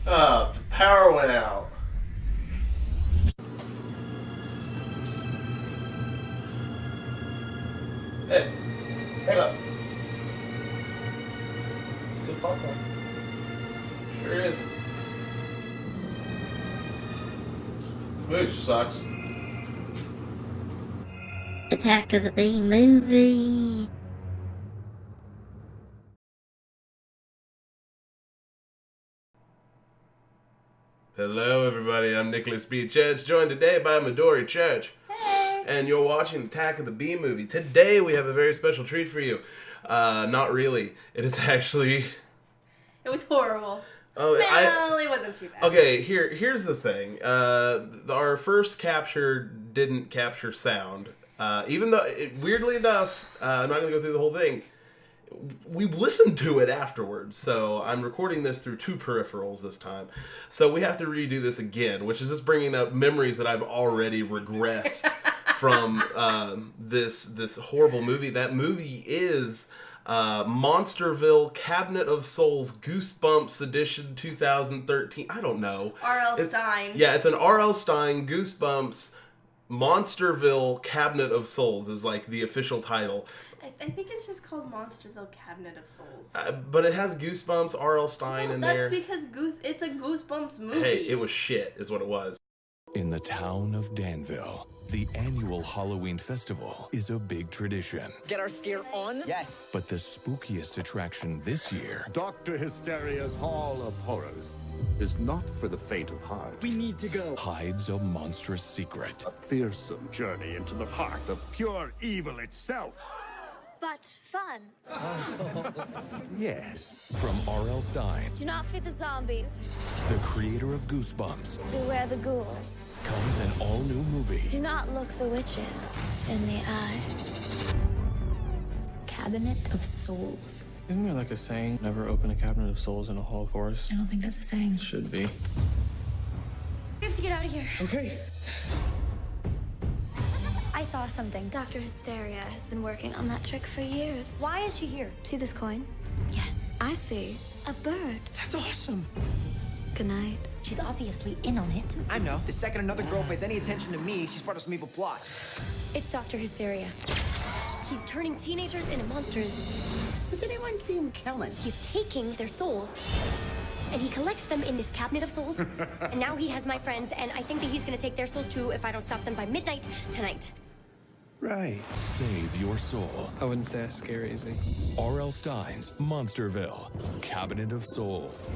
The power went out. Hey, what's up? It's good popcorn. Sure is. Moose sucks. Attack of the Bee movie. Hello, everybody. I'm Nicholas B. Church, joined today by Midori Church. Hey. And you're watching Attack of the Bee movie. Today, we have a very special treat for you. Not really. It is actually... It was horrible. Oh, well, it wasn't too bad. Okay, here's the thing. Our first capture didn't capture sound. Even though, weirdly enough, I'm not going to go through the whole thing. We listened to it afterwards, so I'm recording this through two peripherals this time. So we have to redo this again, which is just bringing up memories that I've already regressed from this horrible movie. That movie is Monsterville Cabinet of Souls Goosebumps Edition 2013. I don't know. R.L. Stein. Yeah, it's an R.L. Stein Goosebumps Monsterville Cabinet of Souls is like the official title. I think it's just called Monsterville Cabinet of Souls. But it has Goosebumps, R.L. Stein in there. That's because it's a Goosebumps movie. Hey, it was shit, is what it was. In the town of Danville, the annual Halloween festival is a big tradition. Get our scare on? Yes. But the spookiest attraction this year Dr. Hysteria's Hall of Horrors is not for the faint of heart. We need to go. hides a monstrous secret. A fearsome journey into the heart of pure evil itself. But fun. Yes. From R.L. Stein, Do not feed the zombies. the creator of Goosebumps, Beware the ghouls. comes an all-new movie. Do not look the witches in the eye. Cabinet of Souls. Isn't there like a saying, never open a cabinet of souls in a hall of horrors? I don't think that's a saying. Should be. We have to get out of here. Okay. I saw something. Dr. Hysteria has been working on that trick for years. Why is she here? See this coin? Yes, I see. A bird. That's awesome. Good night. She's obviously in on it. I know. The second another girl pays any attention to me, she's part of some evil plot. It's Dr. Hysteria. He's turning teenagers into monsters. Has anyone seen Kellen? He's taking their souls, and he collects them in this cabinet of souls. And now he has my friends, and I think that he's gonna take their souls too if I don't stop them by midnight tonight. Right. Save your soul. I wouldn't say I scare easy. R.L. Stein's Monsterville, Cabinet of Souls.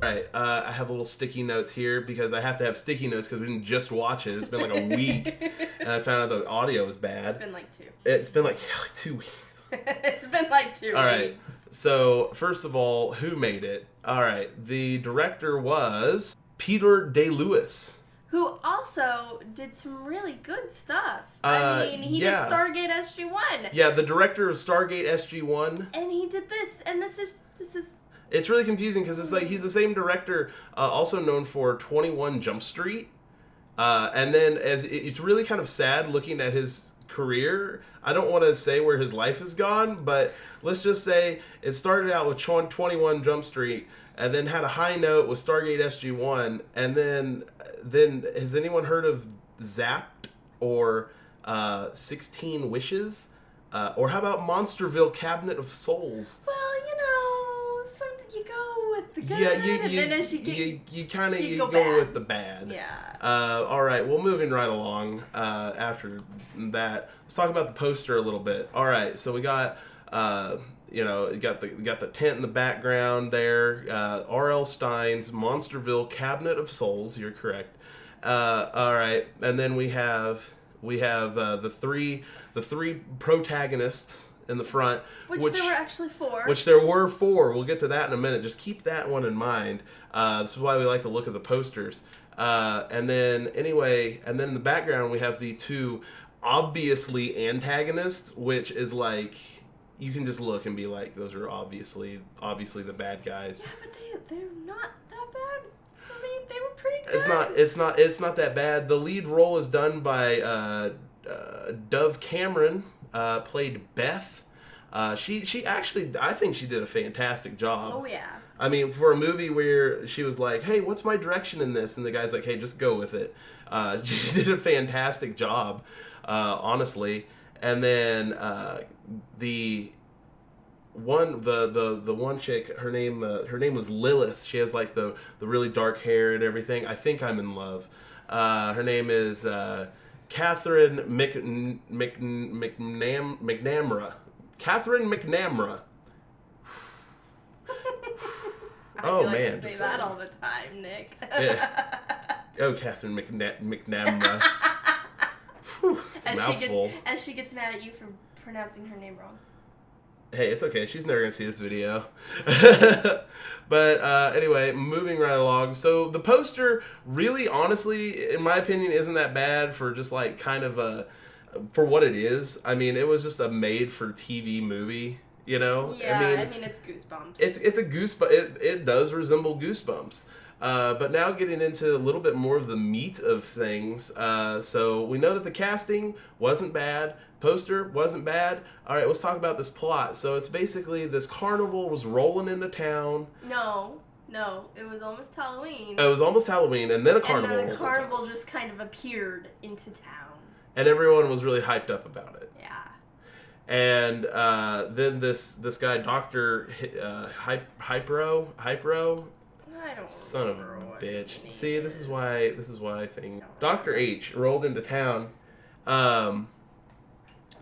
Alright, I have little sticky notes here because I have to have sticky notes because we didn't just watch it. It's been like a week, and I found out the audio was bad. It's been like 2. It's been like 2 weeks. It's been like 2 Alright, weeks. so first of all, who made it? Alright, the director was Peter DeLuis. Who also did some really good stuff. He yeah. did Stargate SG-1. Yeah, the director of Stargate SG-1. And he did this, and this is... It's really confusing because it's like he's the same director, also known for 21 Jump Street. And then it's really kind of sad looking at his career. I don't want to say where his life has gone, but let's just say it started out with 21 Jump Street and then had a high note with Stargate SG-1. And then has anyone heard of Zapped or 16 Wishes? Or how about Monsterville Cabinet of Souls? Well, sometimes you go with the good, Yeah, and then as you go bad. with the bad. Yeah. All right. Well, moving right along. After that, let's talk about the poster a little bit. All right. So we got, you got the tent in the background there. R.L. Stein's Monsterville Cabinet of Souls. You're correct. All right. And then we have the three protagonists in the front, Which there were actually 4. Which there were 4. We'll get to that in a minute. Just keep that one in mind. This is why we like to look at the posters. And then in the background we have the 2 obviously antagonists, which is like you can just look and be like, those are obviously the bad guys. Yeah, but they're not that bad. I mean, they were pretty good. It's not that bad. The lead role is done by Dove Cameron. Played Beth. She actually, I think she did a fantastic job. Oh yeah. I mean, for a movie where she was like, hey, what's my direction in this? And the guy's like, hey, just go with it. She did a fantastic job, honestly. And then the one chick, her name was Lilith. She has like the really dark hair and everything. I think I'm in love. Her name is Catherine McNamara. Catherine McNamara. I man, say that all the time, Nick. Yeah. Oh, Catherine McNamara. Whew, it's a mouthful. As she gets mad at you for pronouncing her name wrong. Hey, it's okay. She's never going to see this video. But anyway, moving right along. So the poster really, honestly, in my opinion, isn't that bad for just like kind of for what it is. I mean, it was just a made-for-TV movie, you know? Yeah, I mean it's Goosebumps. It's a Goosebumps. It does resemble Goosebumps. But now getting into a little bit more of the meat of things. So we know that the casting wasn't bad. Poster wasn't bad. All right, let's talk about this plot. So it's basically this carnival was rolling into town. No, it was almost Halloween. It was almost Halloween, and then a carnival. And then the carnival just kind of appeared into town. And everyone was really hyped up about it. Yeah. And then this guy, Dr. Hypro? I don't Son of a bitch. See, this is why I think Dr. H rolled into town.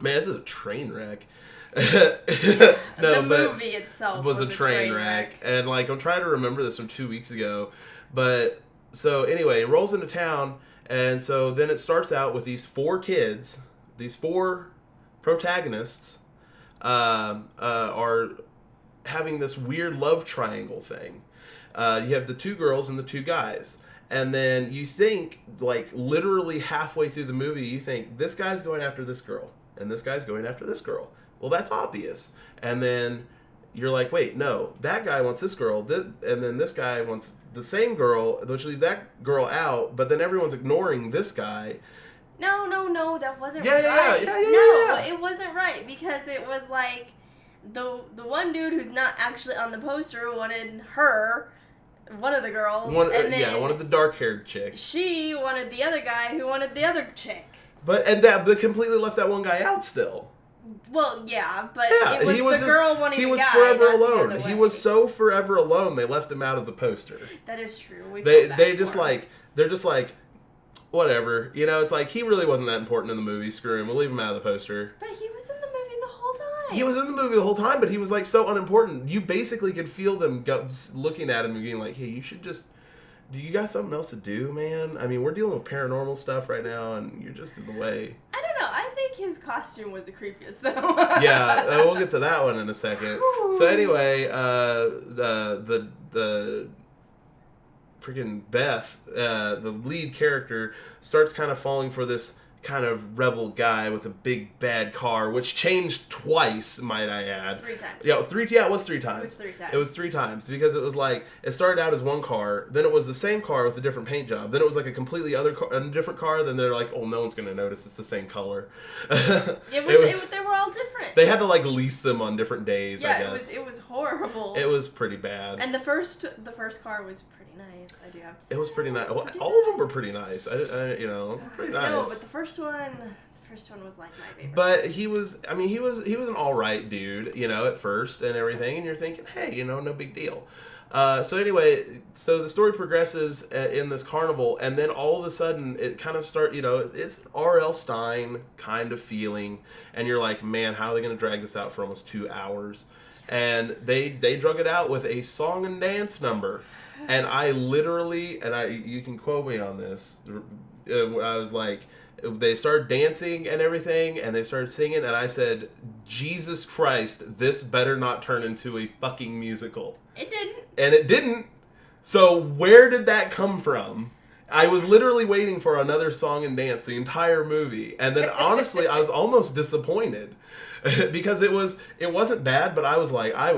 Man, this is a train wreck. The movie itself was a train wreck. And like I'm trying to remember this from 2 weeks ago. But so anyway, it rolls into town, and so then it starts out with these four kids, these four protagonists are having this weird love triangle thing. You have the two girls and the two guys. And then you think, like, literally halfway through the movie, you think, this guy's going after this girl, and this guy's going after this girl. Well, that's obvious. And then you're like, wait, no, that guy wants this girl, and then this guy wants the same girl, which leaves that girl out, but then everyone's ignoring this guy. No, that wasn't right. No, it wasn't right, because it was like, the one dude who's not actually on the poster wanted her, one of the girls, and then one of the dark-haired chicks. She wanted the other guy who wanted the other chick. But completely left that one guy out still. Well, yeah, but yeah, it was the girl wanting the guy. He was forever alone. The he was so forever alone. They left him out of the poster. That is true. They're just like, whatever. You know, it's like he really wasn't that important in the movie. Screw him. We'll leave him out of the poster. But he was in the movie the whole time. He was in the movie the whole time, but he was like so unimportant. You basically could feel them looking at him and being like, "Hey, you should just. Do you got something else to do, man? I mean, we're dealing with paranormal stuff right now, and you're just in the way." I don't know. I think his costume was the creepiest, though. Yeah, we'll get to that one in a second. So anyway, the freaking Beth, the lead character, starts kind of falling for this kind of rebel guy with a big bad car, which changed twice, might I add. 3 times. Yeah, it was 3 times. It was 3 times. It was 3 times because it was like it started out as one car, then it was the same car with a different paint job, then it was like a completely different car. Then they're like, oh, no one's gonna notice it's the same color. They were all different. They had to like lease them on different days. Yeah, I guess. it was horrible. It was pretty bad. And the first car was pretty nice. I do have to say. It was pretty nice. Well, all of them were pretty nice. Pretty nice. No, but the first one was like my favorite. But he was an all right dude, you know, at first and everything, and you're thinking, hey, you know, no big deal. So anyway, the story progresses in this carnival, and then all of a sudden it kind of it's an R.L. Stine kind of feeling, and you're like, man, how are they going to drag this out for almost 2 hours? And they drug it out with a song and dance number. And I literally, you can quote me on this, I was like, they started dancing and everything, and they started singing, and I said, Jesus Christ, this better not turn into a fucking musical. It didn't. And it didn't. So where did that come from? I was literally waiting for another song and dance the entire movie, and then honestly, I was almost disappointed. Because it wasn't bad, but I was like, I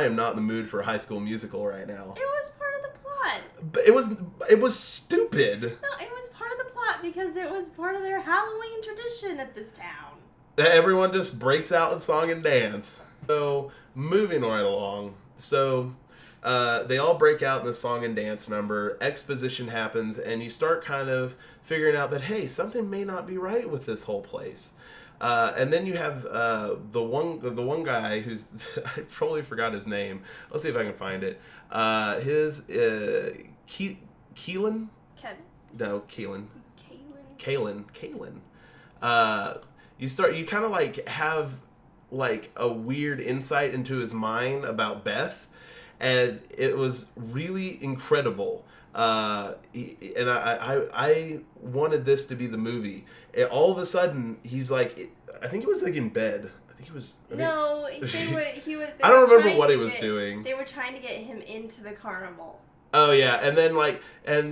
am not in the mood for a High School Musical right now. It was part of the plot. But it was stupid. No, it was part of the plot because it was part of their Halloween tradition at this town. Everyone just breaks out in song and dance. So moving right along. So they all break out in the song and dance number. Exposition happens, and you start kind of figuring out that, hey, something may not be right with this whole place. And then you have the one guy who's I probably forgot his name. Let's see if I can find it. Keelan? Kevin. No, Keelan. Kaylin. You kind of like have like a weird insight into his mind about Beth, and it was really incredible. And I wanted this to be the movie. And all of a sudden, he's like, I think he was like in bed. He was I don't remember what he was doing. They were trying to get him into the carnival. Oh yeah, and then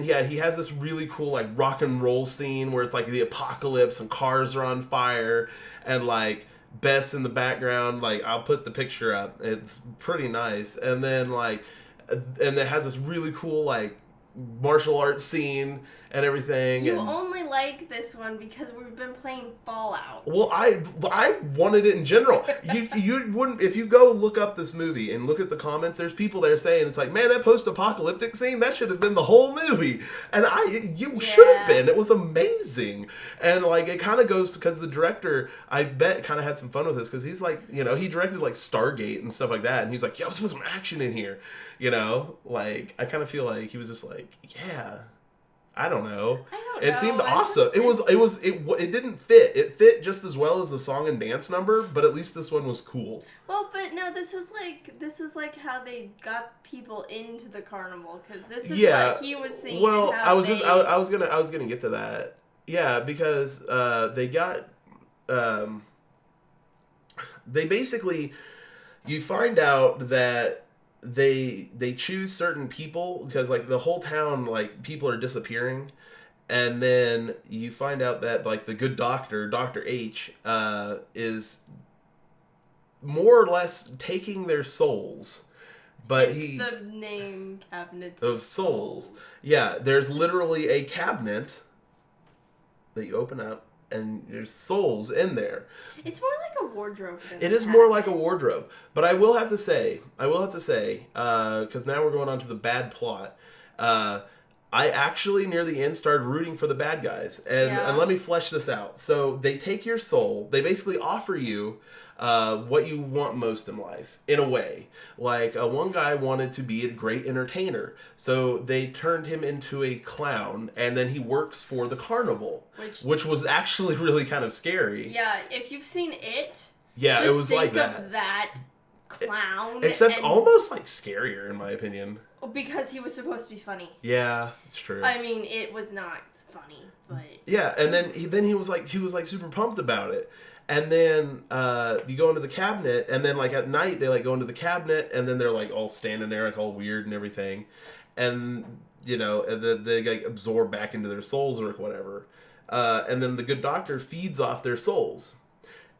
he has this really cool like rock and roll scene where it's like the apocalypse and cars are on fire and like Beth's in the background. Like I'll put the picture up. It's pretty nice. And then and it has this really cool like martial arts scene and everything. You only like this one because we've been playing Fallout. Well, I wanted it in general. You wouldn't, if you go look up this movie and look at the comments, there's people there saying it's like, man, that post-apocalyptic scene, that should have been the whole movie. And should have been. It was amazing. And like it kind of goes because the director, I bet, kind of had some fun with this because he's like, he directed like Stargate and stuff like that, and he's like, yo, let's put some action in here. Like I kind of feel like he was just like, yeah. I don't know. It seemed awesome. It didn't fit. It fit just as well as the song and dance number, but at least this one was cool. Well, but no, this was like how they got people into the carnival because this is what he was saying. Well, I was gonna get to that. Yeah, because they got they basically, you find out that they choose certain people because like the whole town, like people are disappearing, and then you find out that like the good doctor, Dr. H, is more or less taking their souls. But it's the name Cabinet of Souls. Yeah, there's literally a cabinet that you open up and there's souls in there. It's more like a wardrobe than it is more like a wardrobe. But I will have to say, because now we're going on to the bad plot. I actually, near the end, started rooting for the bad guys. And let me flesh this out. So they take your soul. They basically offer you what you want most in life, in a way. Like, one guy wanted to be a great entertainer. So they turned him into a clown, and then he works for the carnival. Which was actually really kind of scary. Yeah, if you've seen it, it was like that. Of that clown. Except almost like scarier, in my opinion. Because he was supposed to be funny. Yeah, it's true. I mean, it was not funny, but yeah. And then he was like super pumped about it. And then you go into the cabinet, and then like at night they like go into the cabinet, and then they're like all standing there like all weird and everything, and and then they like absorb back into their souls or whatever. And then the good doctor feeds off their souls.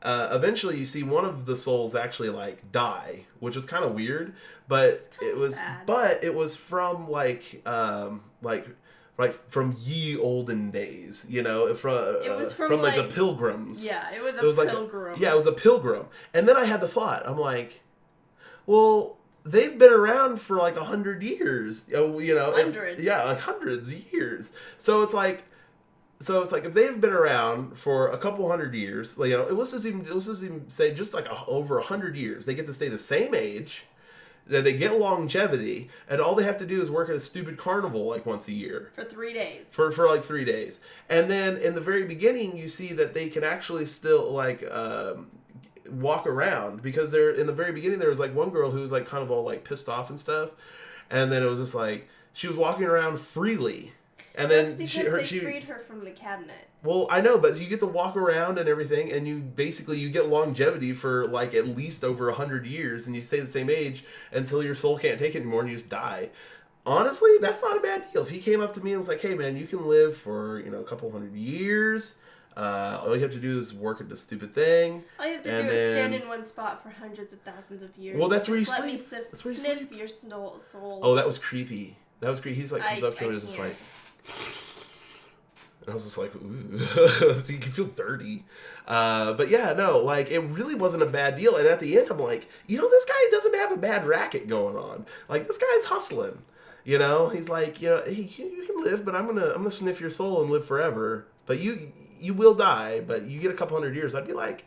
Eventually, you see one of the souls actually like die, which was kind of weird, but it was from like from ye olden days, from like the pilgrims. Yeah, it was a pilgrim. It was a pilgrim. And then I had the thought, I'm like, well, they've been around for like 100 years, Hundreds. like hundreds of years. So it's like if they've been around for a couple hundred years, let's just even say just like over 100 years, they get to stay the same age. That they get longevity, and all they have to do is work at a stupid carnival like once a year. For 3 days. For like 3 days. And then in the very beginning, you see that they can actually still like walk around, because they're in the very beginning there was like one girl who was like kind of all like pissed off and stuff, and then it was just like she was walking around freely. And that's then because they freed her from the cabinet. Well, I know, but you get to walk around and everything, and you get longevity for like at least over 100 years, and you stay the same age until your soul can't take it anymore and you just die. Honestly, that's not a bad deal. If he came up to me and was like, "Hey, man, you can live for a couple hundred years. All you have to do is work at this stupid thing. All you have to do is stand in one spot for hundreds of thousands of years. Well, that's where you sleep. sleep. Let me sniff your soul. Oh, that was creepy. He's like comes up to her and is just like. And I was just like, ooh. So you can feel dirty. But yeah, no, like, it really wasn't a bad deal. And at the end, I'm like, this guy doesn't have a bad racket going on. Like, this guy's hustling. He's like, you can live, but I'm gonna sniff your soul and live forever. But you will die, but you get a couple hundred years. I'd be like,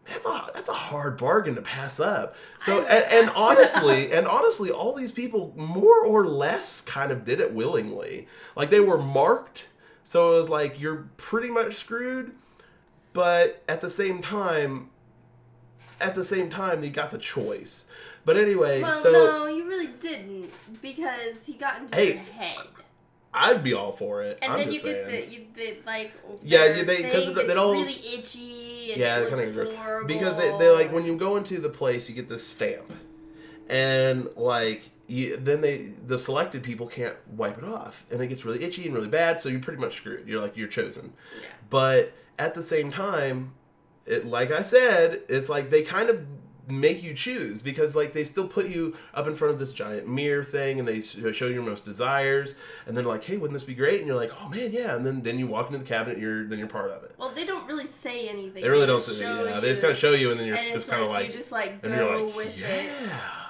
that's a hard bargain to pass up. So and honestly, all these people more or less kind of did it willingly. Like, they were marked, so it was like, you're pretty much screwed. But at the same time, you got the choice. But anyway, well, so no, you really didn't, because he got into your head. I'd be all for it. And I'm then just you saying. get the like because it all really itchy and it it kind of looks gross. horrible. Because they like, when you go into the place, you get this stamp, and like the selected people can't wipe it off, and it gets really itchy and really bad. So you're pretty much screwed. You're chosen. Yeah. But at the same time, like I said, it's like they kind of make you choose, because like they still put you up in front of this giant mirror thing, and they show you your most desires, and then like, hey, wouldn't this be great? And you're like, oh man, yeah. And then you walk into the cabinet, then you're part of it. Well, they don't really say anything. They really don't say anything. Yeah, they just kind of show you, and then you're just kind of like, you just like and go you're like, with it.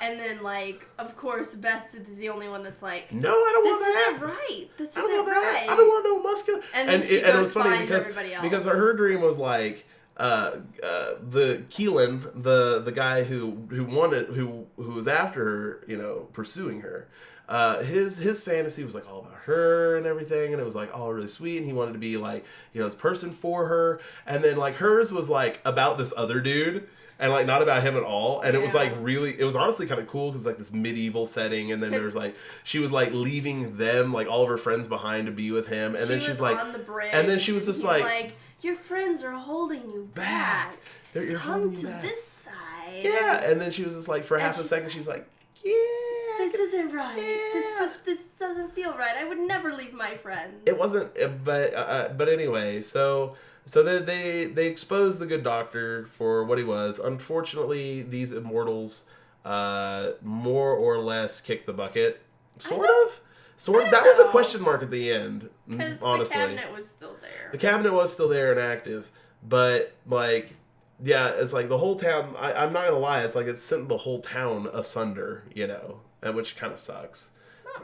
And then like, of course, Beth is the only one that's like, no, I don't want that. This isn't right. This I isn't right. I don't want no muscular. And then she goes it was funny everybody else. because her dream was like, the Keelan, the guy who was after her, pursuing her, his fantasy was like all about her and everything, and it was like all really sweet, and he wanted to be like, this person for her, and then like hers was like about this other dude, and like not about him at all, and it was like it was honestly kind of cool, because like this medieval setting, and then there was like, she was like leaving them, like all of her friends behind, to be with him, and then she's like on the bridge, and then she was just like, your friends are holding you back. You're Come holding to you back. this side. Yeah, and then she was just like, for half a second, she's like, yeah. This isn't right. Yeah. This doesn't feel right. I would never leave my friends. It wasn't, but anyway, so they exposed the good doctor for what he was. Unfortunately, these immortals more or less kicked the bucket. Sort of. That was a question mark at the end, honestly. The cabinet was still there. The cabinet was still there and active, but like, yeah, it's like the whole town, I'm not gonna lie, it's like it sent the whole town asunder, which kind of sucks.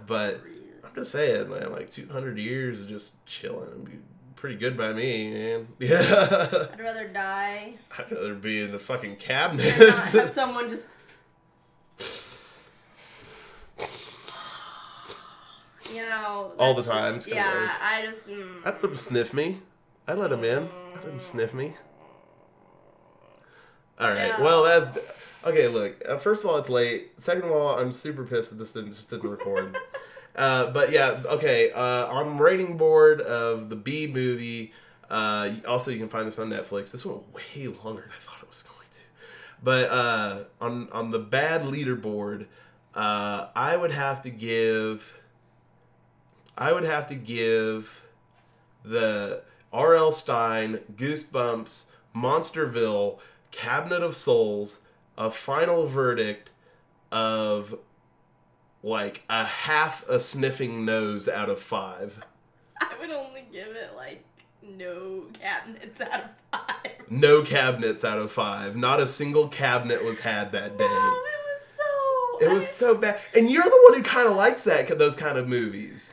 But I'm just saying, man, like 200 years of just chilling and be pretty good by me, man. Yeah. I'd rather die. I'd rather be in the fucking cabinet. And not have someone just... all the time. It's yeah, gross. I just... I'd let him sniff me. I'd let him in. I'd let him sniff me. Alright, Yeah. well, that's... Okay, look. First of all, it's late. Second of all, I'm super pissed that this didn't record. But yeah, okay. On rating board of the B movie, also you can find this on Netflix. This went way longer than I thought it was going to. But on the bad leaderboard, I would have to give the R.L. Stine, Goosebumps, Monsterville, Cabinet of Souls a final verdict of like a half a sniffing nose out of 5. I would only give it like no cabinets out of 5. No cabinets out of 5. Not a single cabinet was had that day. No, it was so bad. And you're the one who kind of likes those kind of movies.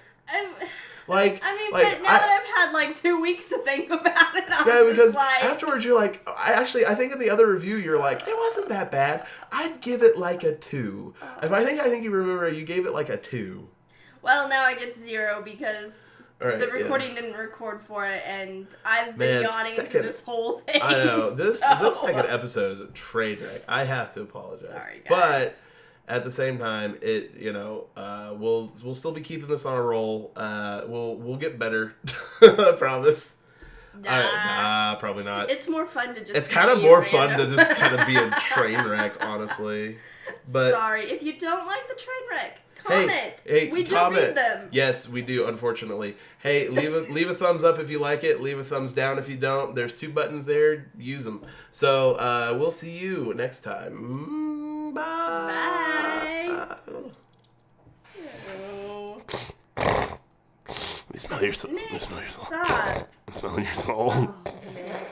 But now that I've had like 2 weeks to think about it, because afterwards you're like, I think in the other review you're like, it wasn't that bad. I'd give it like a 2. I think you remember you gave it like a 2. Well, now I get 0 because the recording didn't record for it, and I've been yawning through this whole thing. I know this second episode is a train wreck. I have to apologize. Sorry, guys. But at the same time, we'll still be keeping this on a roll. We'll get better. I promise. Nah, probably not. It's more fun to just. It's kind of more fun to just kind of be a train wreck, honestly. But sorry if you don't like the train wreck. Comment. Hey, we comment. do read them. Yes, we do. Unfortunately, hey, leave a thumbs up if you like it. Leave a thumbs down if you don't. There's 2 buttons there. Use them. So we'll see you next time. Bye. Bye. me smell your soul. Let me smell your soul. Stop. I'm smelling your soul. Oh, man.